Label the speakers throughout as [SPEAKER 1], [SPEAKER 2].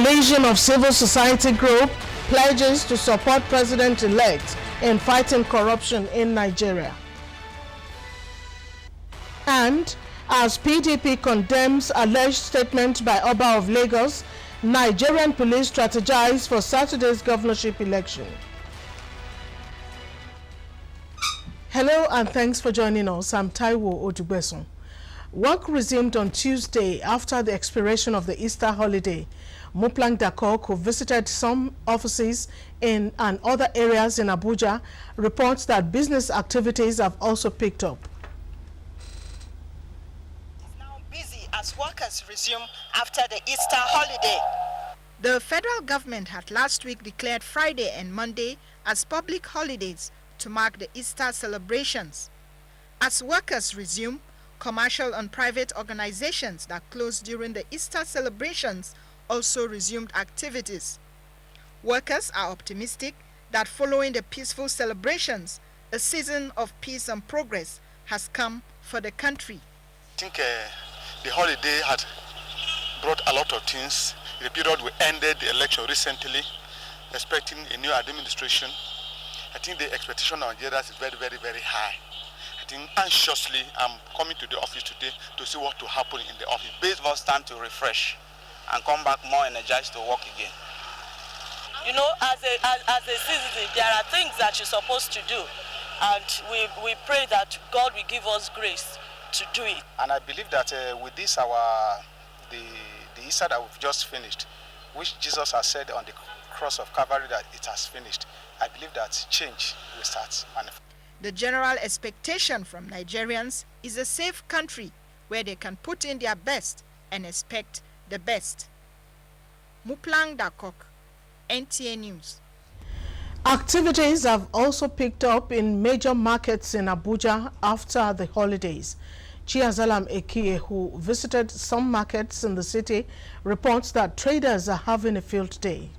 [SPEAKER 1] Coalition of Civil Society Group pledges to support President-elect in fighting corruption in Nigeria. And as PDP condemns alleged statement by Oba of Lagos, Nigerian police strategize for Saturday's governorship election. Hello and thanks for joining us. I'm Taiwo Odugbeson. Work resumed on Tuesday after the expiration of the Easter holiday. Muplang Dakok, who visited some offices and other areas in Abuja, reports that business activities have also picked up.
[SPEAKER 2] It's now busy as workers resume after the Easter holiday. The federal government had last week declared Friday and Monday as public holidays to mark the Easter celebrations. As workers resume, commercial and private organizations that closed during the Easter celebrations also resumed activities. Workers are optimistic that following the peaceful celebrations, a season of peace and progress has come for the country.
[SPEAKER 3] I think the holiday had brought a lot of things. In the period we ended the election recently, expecting a new administration. I think the expectation of Nigerians is very, very, very high. I think anxiously I'm coming to the office today to see what will happen in the office.
[SPEAKER 4] Based on time to refresh and come back more energized to work again.
[SPEAKER 5] You know, as a citizen, there are things that you're supposed to do, and we pray that God will give us grace to do it.
[SPEAKER 3] And I believe that with this the Easter that we've just finished, which Jesus has said on the cross of Calvary that it has finished, I believe that change will start manifesting.
[SPEAKER 2] The general expectation from Nigerians is a safe country where they can put in their best and expect the best. Muplang Dakok, NTA News.
[SPEAKER 1] Activities have also picked up in major markets in Abuja after the holidays. Chiazalam Ekie, who visited some markets in the city, reports that traders are having a field day.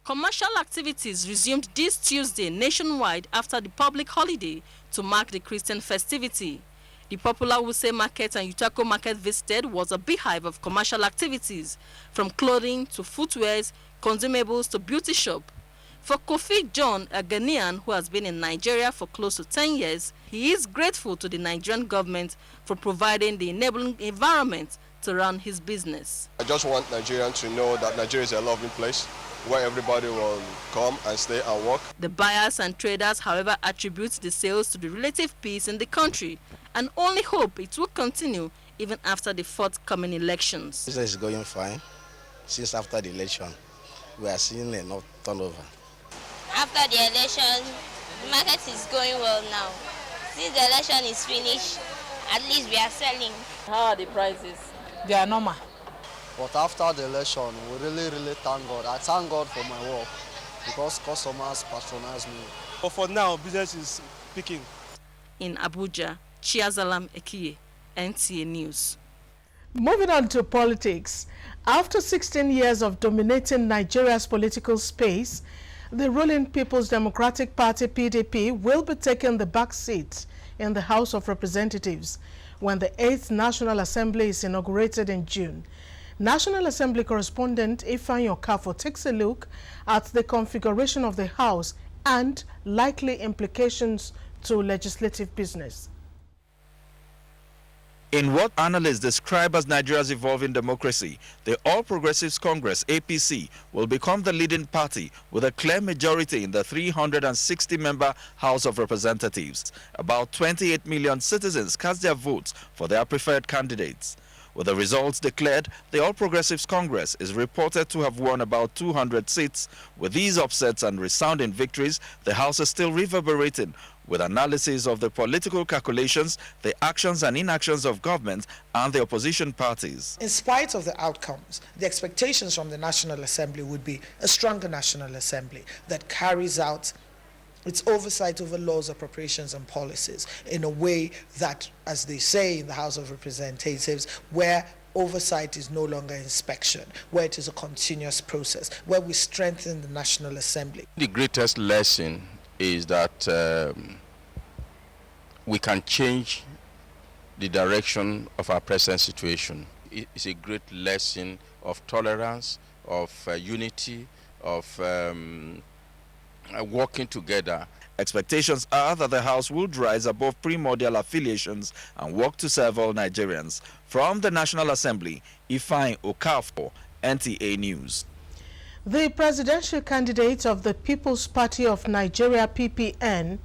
[SPEAKER 6] Commercial activities resumed this Tuesday nationwide after the public holiday to mark the Christian festivity. The popular Wuse Market and Utako Market visited was a beehive of commercial activities, from clothing to footwear, consumables to beauty shop. For Kofi John, a Ghanaian who has been in Nigeria for close to 10 years, he is grateful to the Nigerian government for providing the enabling environment to run his business.
[SPEAKER 7] I just want Nigerians to know that Nigeria is a lovely place where everybody will come and stay and work.
[SPEAKER 6] The buyers and traders, however, attribute the sales to the relative peace in the country and only hope it will continue even after the forthcoming elections.
[SPEAKER 8] Business is going fine. Since after the election, we are seeing enough turnover.
[SPEAKER 9] After the election, the market is going well now. Since the election is finished, at least we are selling.
[SPEAKER 5] How are the prices?
[SPEAKER 10] They are normal.
[SPEAKER 11] But after the election, we really thank God. I thank God for my work because customers patronize me.
[SPEAKER 12] But for now, business is picking.
[SPEAKER 6] In Abuja, Chiazalam Ekie, NTA News.
[SPEAKER 1] Moving on to politics. After 16 years of dominating Nigeria's political space, the ruling People's Democratic Party (PDP) will be taking the back seat in the House of Representatives when the 8th National Assembly is inaugurated in June. National Assembly correspondent Ifeanyi Okafo takes a look at the configuration of the House and likely implications to legislative business.
[SPEAKER 13] In what analysts describe as Nigeria's evolving democracy, the All Progressives Congress (APC) will become the leading party with a clear majority in the 360-member House of Representatives. About 28 million citizens cast their votes for their preferred candidates. With the results declared, the All Progressives Congress is reported to have won about 200 seats. With these upsets and resounding victories, the House is still reverberating with analysis of the political calculations, the actions and inactions of government and the opposition parties.
[SPEAKER 14] In spite of the outcomes, the expectations from the National Assembly would be a stronger National Assembly that carries out its oversight over laws, appropriations and policies in a way that, as they say in the House of Representatives, where oversight is no longer inspection, where it is a continuous process, where we strengthen the National Assembly.
[SPEAKER 15] The greatest lesson is that we can change the direction of our present situation. It's a great lesson of tolerance, of unity, of working together.
[SPEAKER 13] Expectations are that the House would rise above primordial affiliations and work to serve all Nigerians. From the National Assembly, Ifeanyi Okafor, NTA News.
[SPEAKER 1] The presidential candidate of the People's Party of Nigeria, PPN,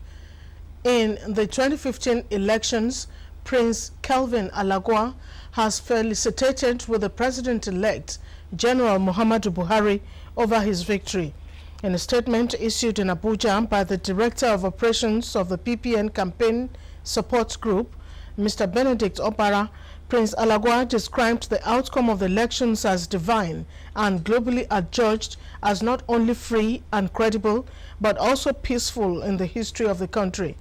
[SPEAKER 1] in the 2015 elections, Prince Kelvin Alagwa, has felicitated with the president-elect, General Muhammadu Buhari, over his victory. In a statement issued in Abuja by the Director of Operations of the PPN Campaign Support Group, Mr. Benedict Opara, Prince Alagwa described the outcome of the elections as divine and globally adjudged as not only free and credible, but also peaceful in the history of the country.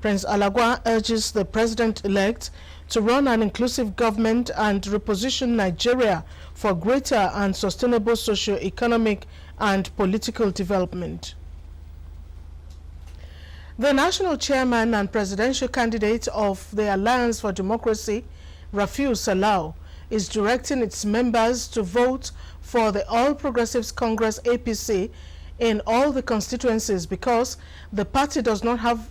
[SPEAKER 1] Prince Alagwa urges the president-elect to run an inclusive government and reposition Nigeria for greater and sustainable socio-economic and political development. The national chairman and presidential candidate of the Alliance for Democracy, Rafiu Salau, is directing its members to vote for the All Progressives Congress APC in all the constituencies because the party does not have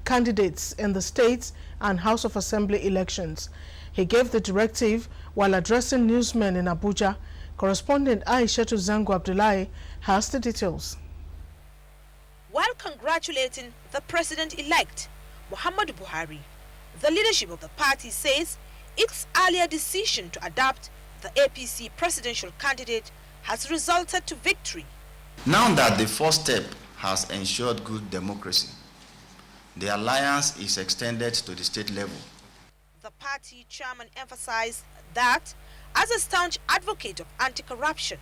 [SPEAKER 1] candidates in the State and House of Assembly elections. He gave the directive while addressing newsmen in Abuja. Correspondent Aishatu Zango Abdullahi has the details.
[SPEAKER 10] While congratulating the president-elect, Muhammadu Buhari, the leadership of the party says its earlier decision to adopt the APC presidential candidate has resulted to victory.
[SPEAKER 16] Now that the first step has ensured good democracy, the alliance is extended to the state level.
[SPEAKER 10] The party chairman emphasized that as a staunch advocate of anti-corruption,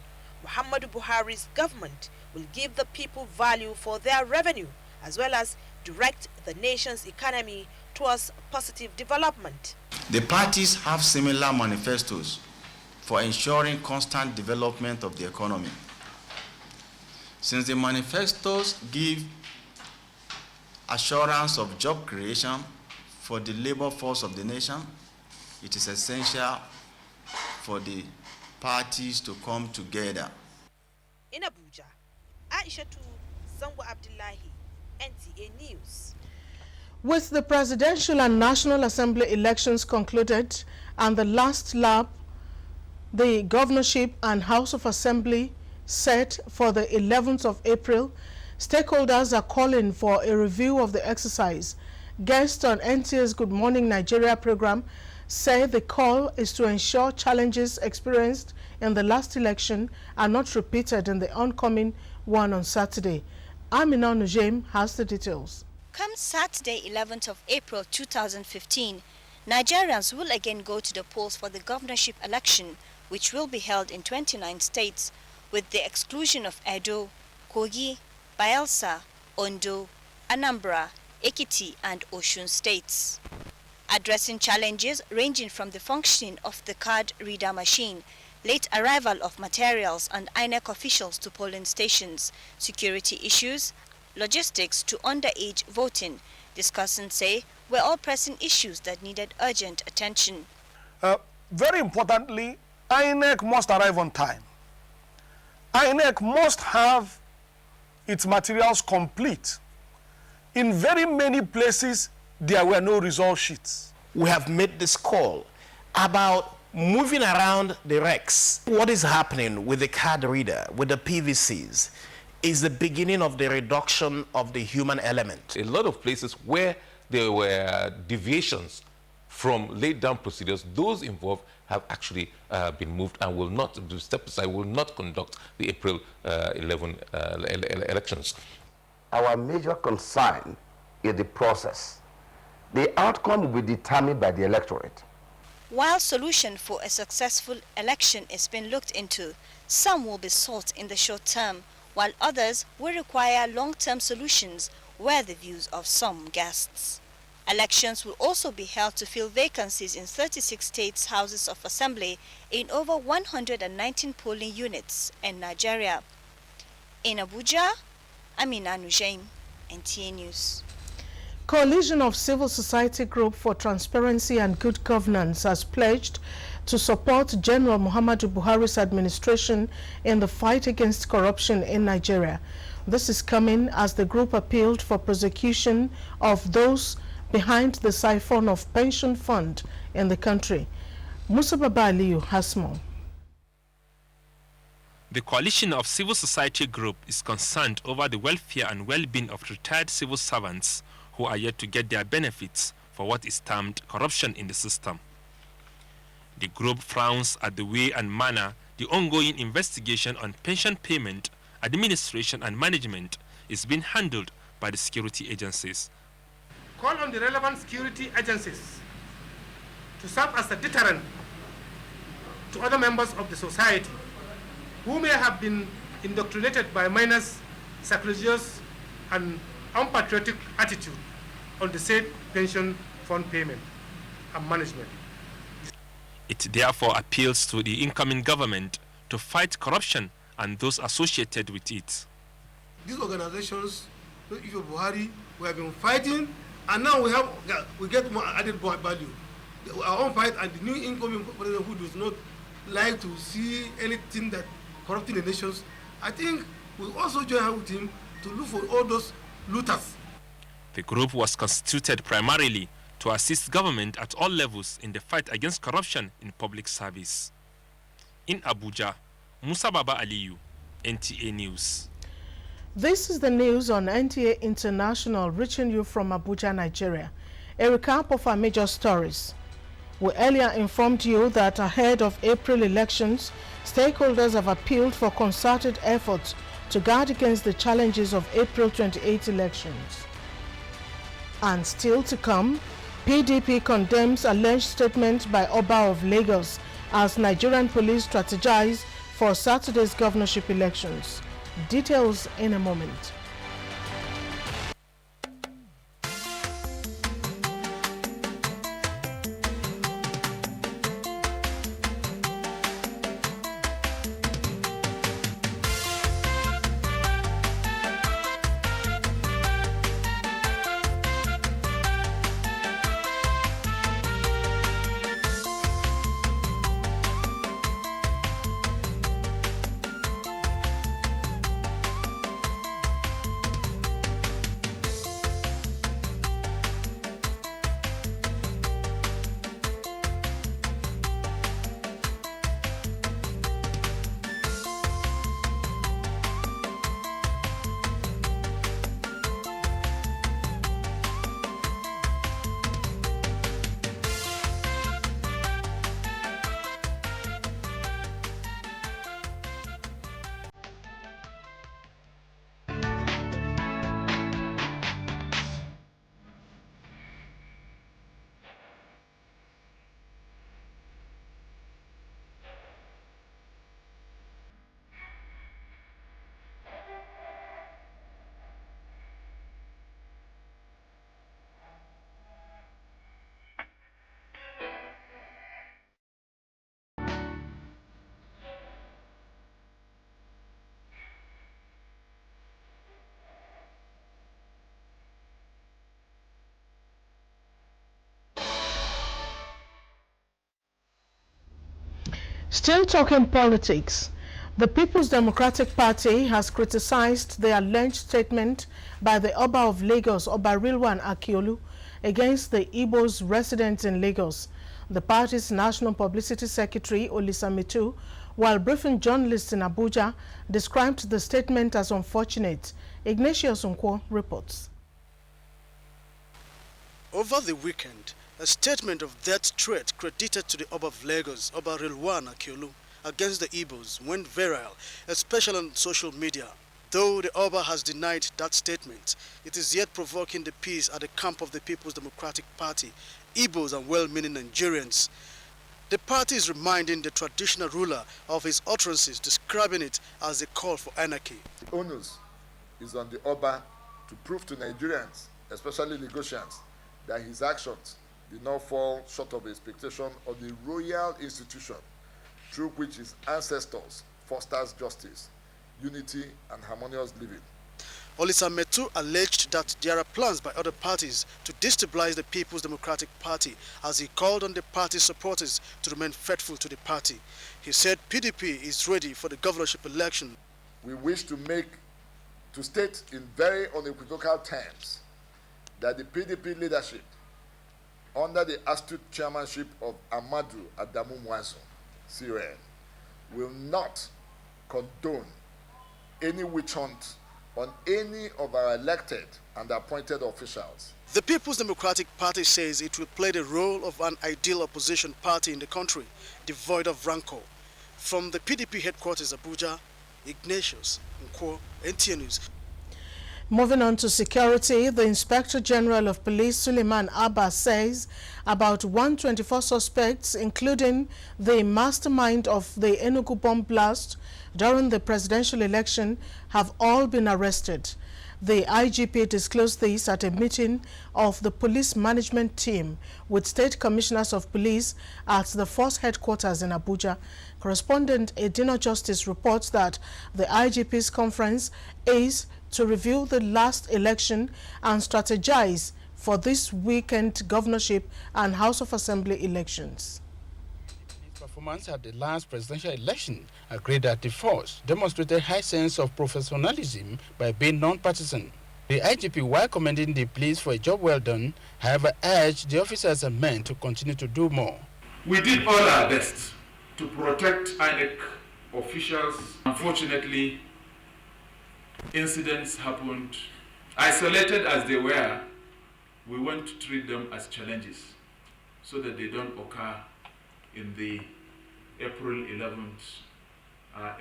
[SPEAKER 10] Muhammadu Buhari's government will give the people value for their revenue as well as direct the nation's economy towards positive development.
[SPEAKER 16] The parties have similar manifestos for ensuring constant development of the economy. Since the manifestos give assurance of job creation for the labor force of the nation, it is essential for the parties to come together.
[SPEAKER 10] In Abuja, Aishatu Zango Abdullahi, NTA News.
[SPEAKER 1] With the presidential and National Assembly elections concluded and the last lap, the governorship and House of Assembly set for the 11th of April, stakeholders are calling for a review of the exercise. Guests on NTA's Good Morning Nigeria program say the call is to ensure challenges experienced in the last election are not repeated in the oncoming one on Saturday. Amina Nujem has the details.
[SPEAKER 17] Come Saturday, 11th of April 2015, Nigerians will again go to the polls for the governorship election, which will be held in 29 states, with the exclusion of Edo, Kogi, Bayelsa, Ondo, Anambra, Ekiti and Osun states. Addressing challenges ranging from the functioning of the card reader machine, late arrival of materials and INEC officials to polling stations, security issues, logistics to underage voting, discussants say were all pressing issues that needed urgent attention.
[SPEAKER 12] Very importantly, INEC must arrive on time. INEC must have its materials complete. In very many places, there were no result sheets.
[SPEAKER 18] We have made this call about moving around the recs. What is happening with the card reader, with the PVCs, is the beginning of the reduction of the human element.
[SPEAKER 19] A lot of places where there were deviations from laid down procedures, those involved have actually been moved and will not, step aside, will not conduct the April 11 elections.
[SPEAKER 20] Our major concern is the process. The outcome will be determined by the electorate.
[SPEAKER 17] While solution for a successful election is being looked into, some will be sought in the short term, while others will require long-term solutions were the views of some guests. Elections will also be held to fill vacancies in 36 states' houses of assembly in over 119 polling units in Nigeria. In Abuja, Amina Nujem, NTA News.
[SPEAKER 1] Coalition of Civil Society Group for Transparency and Good Governance has pledged to support General Muhammadu Buhari's administration in the fight against corruption in Nigeria. This is coming as the group appealed for prosecution of those behind the siphon of pension fund in the country. Musa Baba Aliyu has more.
[SPEAKER 21] The coalition of civil society group is concerned over the welfare and well-being of retired civil servants who are yet to get their benefits for what is termed corruption in the system. The group frowns at the way and manner the ongoing investigation on pension payment, administration and management is being handled by the security agencies.
[SPEAKER 22] Call on the relevant security agencies to serve as a deterrent to other members of the society who may have been indoctrinated by minors' sacrilegious and unpatriotic attitude on the said pension fund payment and management.
[SPEAKER 21] It therefore appeals to the incoming government to fight corruption and those associated with it.
[SPEAKER 23] These organizations, if you're Buhari, we have been fighting, and now we get more added value. Our own fight, and the new incoming president who does not like to see anything that corrupting the nations, I think we'll also join hands with him to look for all those looters.
[SPEAKER 21] The group was constituted primarily to assist government at all levels in the fight against corruption in public service. In Abuja, Musa Baba Aliyu, NTA News.
[SPEAKER 1] This is the news on NTA International, reaching you from Abuja, Nigeria. A recap of our major stories. We earlier informed you that ahead of April elections, stakeholders have appealed for concerted efforts to guard against the challenges of April 28 elections. And still to come, PDP condemns alleged statement by Oba of Lagos as Nigerian police strategize for Saturday's governorship elections. Details in a moment. Still talking politics, the People's Democratic Party has criticized the alleged statement by the Oba of Lagos, Oba Rilwan Akiolu, against the Igbos residents in Lagos. The party's National Publicity Secretary, Olisa Mitu, while briefing journalists in Abuja, described the statement as unfortunate. Ignatius Nkwo reports.
[SPEAKER 24] Over the weekend, a statement of death threat credited to the Oba of Lagos, Oba Rilwan Akiolu, against the Igbos went viral, especially on social media. Though the Oba has denied that statement, it is yet provoking the peace at the camp of the People's Democratic Party, Igbos and well-meaning Nigerians. The party is reminding the traditional ruler of his utterances, describing it as a call for anarchy.
[SPEAKER 25] The onus is on the Oba to prove to Nigerians, especially Lagosians, that his actions did not fall short of expectation of the royal institution through which his ancestors fosters justice, unity, and harmonious living.
[SPEAKER 24] Olisa Metu alleged that there are plans by other parties to destabilize the People's Democratic Party, as he called on the party's supporters to remain faithful to the party. He said PDP is ready for the governorship election.
[SPEAKER 25] We wish to state in very unequivocal terms that the PDP leadership, under the astute chairmanship of Amadou Adamu Mwanso, CON, will not condone any witch hunt on any of our elected and appointed officials.
[SPEAKER 24] The People's Democratic Party says it will play the role of an ideal opposition party in the country, devoid of rancor. From the PDP headquarters, Abuja, Ignatius Nkwo, NTA News.
[SPEAKER 1] Moving on to security, the Inspector General of Police, Suleiman Abba, says about 124 suspects, including the mastermind of the Enugu bomb blast during the presidential election, have all been arrested. The IGP disclosed this at a meeting of the police management team with state commissioners of police at the force headquarters in Abuja. Correspondent Edino Justice reports that the IGP's conference is to review the last election and strategize for this weekend governorship and House of Assembly elections.
[SPEAKER 2] His performance at the last presidential election, agreed that the force demonstrated high sense of professionalism by being non-partisan. The IGP, while commending the police for a job well done, however, urged the officers and men to continue to do more.
[SPEAKER 3] We did all our best to protect INEC officials. Unfortunately, incidents happened. Isolated as they were, we want to treat them as challenges so that they don't occur in the April 11th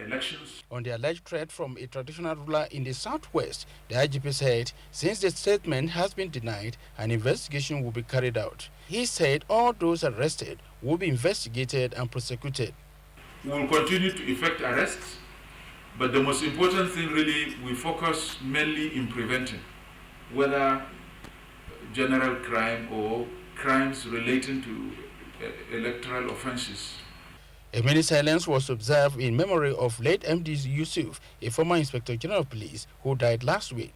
[SPEAKER 3] elections.
[SPEAKER 2] On the alleged threat from a traditional ruler in the southwest, the IGP said since the statement has been denied, an investigation will be carried out. He said all those arrested will be investigated and prosecuted.
[SPEAKER 3] We will continue to effect arrests, but the most important thing really, we focus mainly in preventing, whether general crime or crimes relating to electoral offenses.
[SPEAKER 2] A minute silence was observed in memory of late MD Yusuf, a former Inspector General of Police who died last week.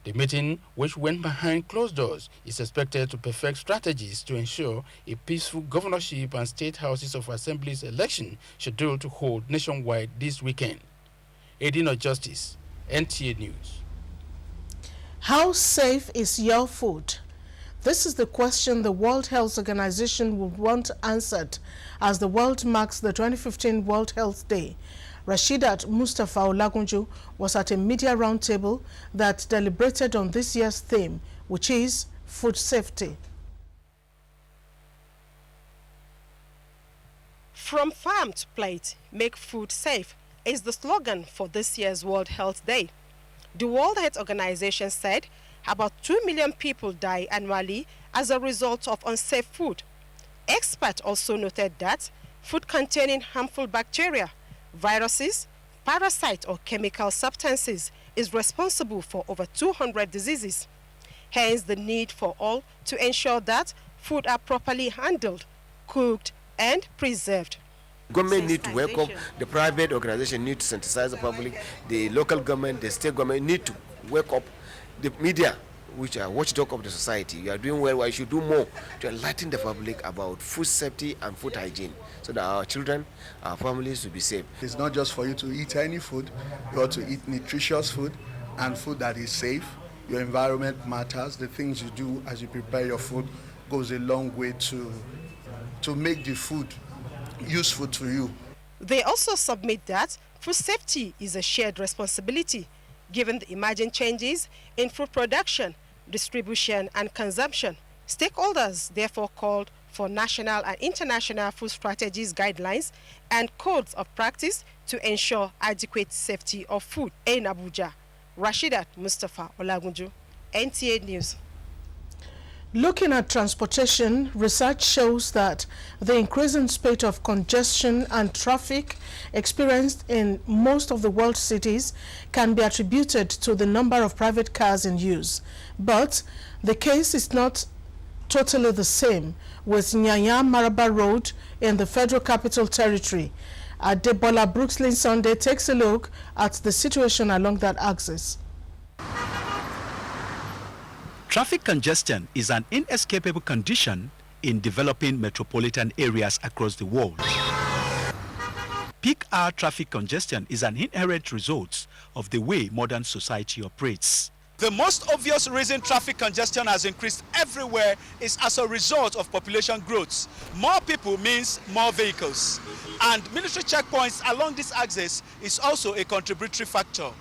[SPEAKER 2] The meeting, which went behind closed doors, is expected to perfect strategies to ensure a peaceful governorship and state houses of assemblies election scheduled to hold nationwide this weekend. Edino Justice, NTA News.
[SPEAKER 1] How safe is your food? This is the question the World Health Organization would want answered as the world marks the 2015 World Health Day. Rashidat Mustafa Olagunju was at a media roundtable that deliberated on this year's theme, which is food safety.
[SPEAKER 4] From farm to plate, make food safe is the slogan for this year's World Health Day. The World Health Organization said about 2 million people die annually as a result of unsafe food. Experts also noted that food containing harmful bacteria, viruses, parasites or chemical substances is responsible for over 200 diseases. Hence the need for all to ensure that food are properly handled, cooked and preserved.
[SPEAKER 7] Government need to wake up, the private organization need to sensitize the public, the local government, the state government need to wake up, the media, which are watchdog of the society. You are doing well, I should do more to enlighten the public about food safety and food hygiene so that our children, our families will be safe.
[SPEAKER 8] It's not just for you to eat any food, you ought to eat nutritious food and food that is safe. Your environment matters. The things you do as you prepare your food goes a long way to make the food useful to you.
[SPEAKER 4] They also submit that food safety is a shared responsibility, given the emerging changes in food production, distribution and consumption. Stakeholders therefore called for national and international food strategies, guidelines and codes of practice to ensure adequate safety of food. In Abuja, Rashidat Mustafa Olagunju, NTA News.
[SPEAKER 1] Looking at transportation, research shows that the increasing spate of congestion and traffic experienced in most of the world's cities can be attributed to the number of private cars in use. But the case is not totally the same with Nyanya-Maraba Road in the Federal Capital Territory. Adebola Brookslyn Sunday takes a look at the situation along that axis.
[SPEAKER 5] Traffic congestion is an inescapable condition in developing metropolitan areas across the world. Peak hour traffic congestion is an inherent result of the way modern society operates.
[SPEAKER 6] The most obvious reason traffic congestion has increased everywhere is as a result of population growth. More people means more vehicles. And military checkpoints along this axis is also a contributory factor.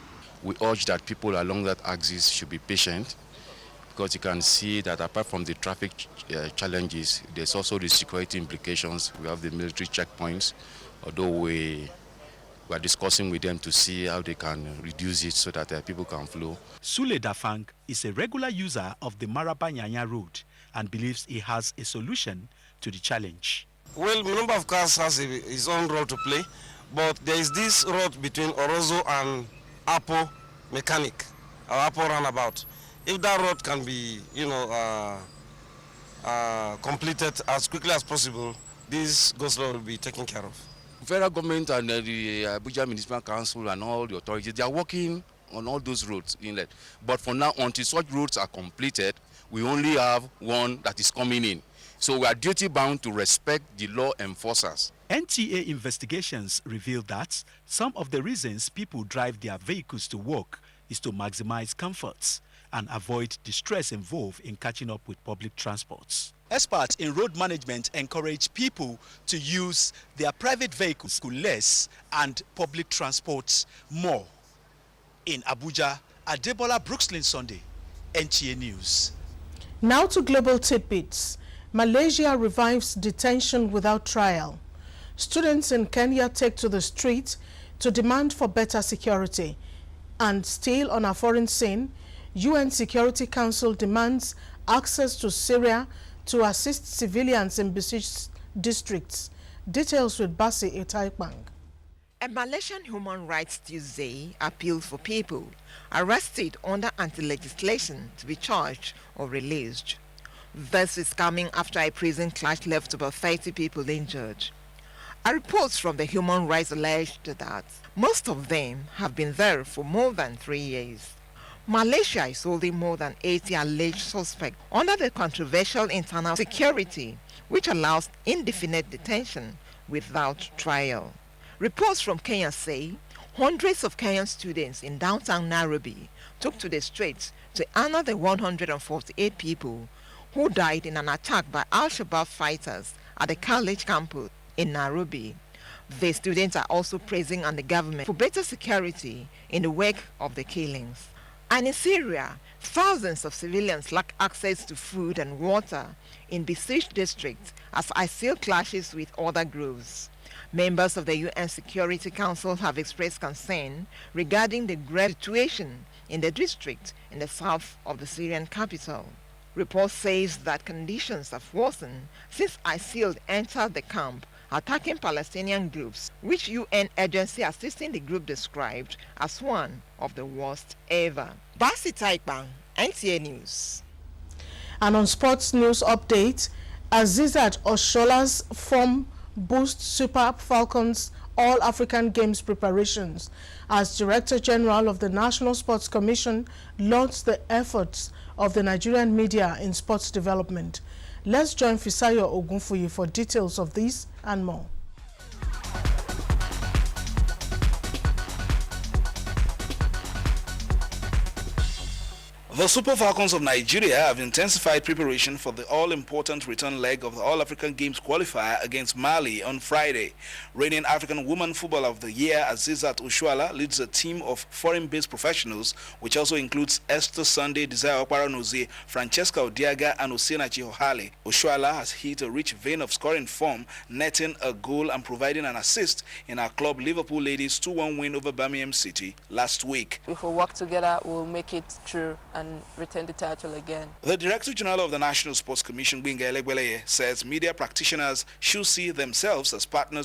[SPEAKER 15] We urge that people along that axis should be patient, because you can see that apart from the traffic challenges, there's also the security implications. We have the military checkpoints, although we are discussing with them to see how they can reduce it so that people can flow.
[SPEAKER 5] Sule Dafang is a regular user of the Maraba Nyanya road and believes he has a solution to the challenge.
[SPEAKER 9] Well, the number of cars has his own role to play, but there is this road between Orozo and Apo Mechanic, or Apo Roundabout. If that road can be, completed as quickly as possible, this go-slow will be taken care of.
[SPEAKER 15] Federal government and the Abuja Municipal Council and all the authorities, they are working on all those roads inlet. But for now, until such roads are completed, we only have one that is coming in. So we are duty bound to respect the law enforcers.
[SPEAKER 5] NTA investigations reveal that some of the reasons people drive their vehicles to work is to maximize comforts and avoid the stress involved in catching up with public transports.
[SPEAKER 6] Experts in road management encourage people to use their private vehicles less and public transport more. In Abuja, Adebola Brookslyn Sunday, NTA News.
[SPEAKER 1] Now to global tidbits. Malaysia revives detention without trial. Students in Kenya take to the street to demand for better security. And still on a foreign scene, UN Security Council demands access to Syria to assist civilians in besieged districts. Details with Basi Itaipang.
[SPEAKER 11] A Malaysian Human Rights Tuesday appealed for people arrested under anti-legislation to be charged or released. This is coming after a prison clash left about 30 people injured. A report from the Human Rights alleged that most of them have been there for more than 3 years. Malaysia is holding more than 80 alleged suspects under the controversial internal security, which allows indefinite detention without trial. Reports from Kenya say hundreds of Kenyan students in downtown Nairobi took to the streets to honor the 148 people who died in an attack by Al-Shabaab fighters at the college campus in Nairobi. The students are also praising on the government for better security in the wake of the killings. And in Syria, thousands of civilians lack access to food and water in besieged districts as ISIL clashes with other groups. Members of the UN Security Council have expressed concern regarding the grave situation in the district in the south of the Syrian capital. Report says that conditions have worsened since ISIL entered the camp, attacking Palestinian groups, which UN agency assisting the group described as one of the worst ever. Basi Taipang, NTA News.
[SPEAKER 1] And on sports news update, Azizat Oshola's form boosts Super Falcons All-African Games preparations as Director General of the National Sports Commission lauds the efforts of the Nigerian media in sports development. Let's join Fisayo Ogunfuyi for details of this and more.
[SPEAKER 14] The Super Falcons of Nigeria have intensified preparation for the all-important return leg of the All-African Games qualifier against Mali on Friday. Reigning African Woman Footballer of the Year Azizat Oshoala leads a team of foreign-based professionals, which also includes Esther Sunday, Desire Okparanozie, Francesca Odiaga, and Osena Chihohale. Oshoala has hit a rich vein of scoring form, netting a goal and providing an assist in our club Liverpool Ladies' 2-1 win over Birmingham City last week.
[SPEAKER 26] If we work together, we'll make it through and retain the title again.
[SPEAKER 14] The Director General of the National Sports Commission, Binga Elegbeleye, says media practitioners should see themselves as partners